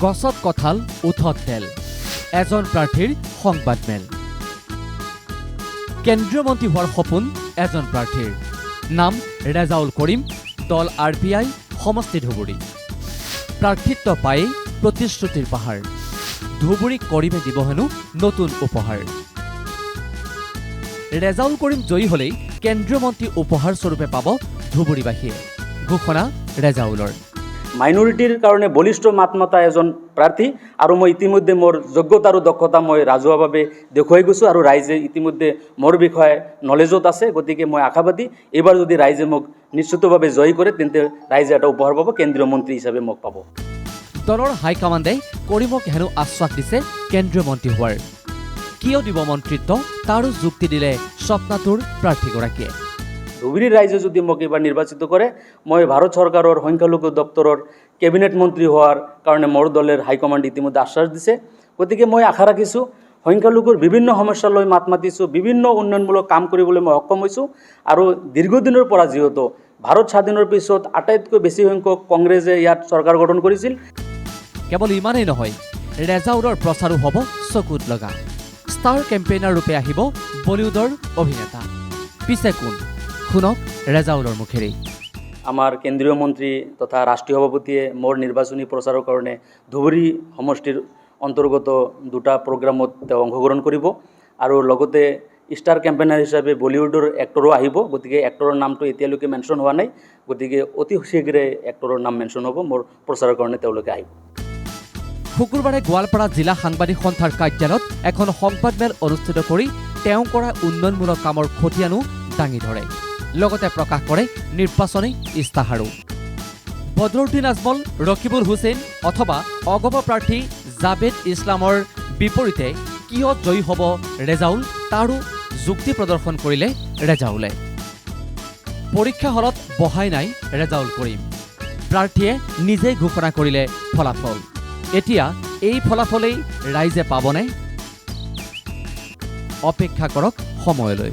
গছত কঁঠাল উঠত তেল এজন প্ৰাৰ্থীৰ সংবাদমেল কেন্দ্ৰীয় মন্ত্ৰী হোৱাৰ সপোন এজন প্ৰাৰ্থীৰ নাম ৰেজাউল কৰিম দল RPI সমষ্টি ধুবুৰী প্ৰাৰ্থিত্ব পায়েই প্ৰতিশ্ৰুতিৰ পাহাৰ ধুবুৰীক কৰিমে দিব হেনো নতুন উপহাৰ ৰেজাউল কৰিম জয়ী হলেই কেন্দ্ৰীয় মন্ত্ৰী উপহাৰ স্বৰূপে পাব ধুবুৰীবাসীয়ে ঘোষণা ৰেজাউলৰ মাইনৰিটিৰ কাৰণে বলিষ্ঠ মাত মতা এজন প্ৰাৰ্থী আৰু মই ইতিমধ্যে মোৰ যোগ্যতা আৰু দক্ষতা মই ৰাজহুৱাভাৱে দেখুৱাই গৈছোঁ আৰু ৰাইজে ইতিমধ্যে মোৰ বিষয়ে নলেজত আছে গতিকে মই আশাবাদী এইবাৰ যদি ৰাইজে মোক নিশ্চিতভাৱে জয়ী কৰে তেন্তে ৰাইজে এটা উপহাৰ পাব কেন্দ্ৰীয় মন্ত্ৰী হিচাপে মোক পাব দলৰ হাইকমাণ্ডে কৰিমক হেনো আশ্বাস দিছে কেন্দ্ৰীয় মন্ত্ৰী হোৱাৰ কিয় দিব মন্ত্ৰিত্ব তাৰো যুক্তি দিলে স্বপ্নাতুৰ প্ৰাৰ্থীগৰাকীয়ে ধুবুৰীৰ ৰাইজে যদি মোক এইবাৰ নিৰ্বাচিত কৰে মই ভাৰত চৰকাৰৰ সংখ্যালঘু দপ্তৰৰ কেবিনেট মন্ত্ৰী হোৱাৰ কাৰণে মোৰ দলৰ হাইকমাণ্ড ইতিমধ্যে আশ্বাস দিছে গতিকে মই আশা ৰাখিছোঁ সংখ্যালঘুৰ বিভিন্ন সমস্যা লৈ মাত মাতিছোঁ বিভিন্ন উন্নয়নমূলক কাম কৰিবলৈ মই সক্ষম হৈছোঁ আৰু দীৰ্ঘদিনৰ পৰা যিহেতু ভাৰত স্বাধীনৰ পিছত আটাইতকৈ বেছি সংখ্যক কংগ্ৰেছে ইয়াত চৰকাৰ গঠন কৰিছিল কেৱল ইমানেই নহয় ৰেজাউলৰ প্ৰচাৰো হ'ব চকুত লগা ষ্টাৰ কেম্পেইনাৰ ৰূপে আহিব বলিউডৰ অভিনেতা পিছে কোন শুনক ৰেজাউলৰ মুখেৰে আমাৰ কেন্দ্ৰীয় মন্ত্ৰী তথা ৰাষ্ট্ৰীয় সভাপতিয়ে মোৰ নিৰ্বাচনী প্ৰচাৰৰ কাৰণে ধুবুৰী সমষ্টিৰ অন্তৰ্গত দুটা প্ৰগ্ৰামত তেওঁ অংশগ্ৰহণ কৰিব আৰু লগতে ষ্টাৰ কেম্পেইনাৰ হিচাপে বলিউডৰ এক্টৰো আহিব গতিকে এক্টৰৰ নামটো এতিয়ালৈকে মেনশ্যন হোৱা নাই গতিকে অতি শীঘ্ৰে এক্টৰৰ নাম মেনশ্যন হ'ব মোৰ প্ৰচাৰৰ কাৰণে তেওঁলোকে আহিব শুকুৰবাৰে গোৱালপাৰা জিলা সাংবাদিক সন্থাৰ কাৰ্যালয়ত এখন সংবাদমেল অনুষ্ঠিত কৰি তেওঁ কৰা উন্নয়নমূলক কামৰ খতিয়ানো দাঙি ধৰে লগতে প্ৰকাশ কৰে নিৰ্বাচনী ইস্তাহাৰো বদৰুদ্দিন আজমল ৰকিবুল হুছেইন অথবা অগপ প্ৰাৰ্থী জাবেদ ইছলামৰ বিপৰীতে কিয় জয়ী হ'ব ৰেজাউল তাৰো যুক্তি প্ৰদৰ্শন কৰিলে ৰেজাউলে পৰীক্ষা হলত বহাই নাই ৰেজাউল কৰিম প্ৰাৰ্থীয়ে নিজেই ঘোষণা কৰিলে ফলাফল এতিয়া এই ফলাফলেই ৰাইজে পাবনে অপেক্ষা কৰক সময়লৈ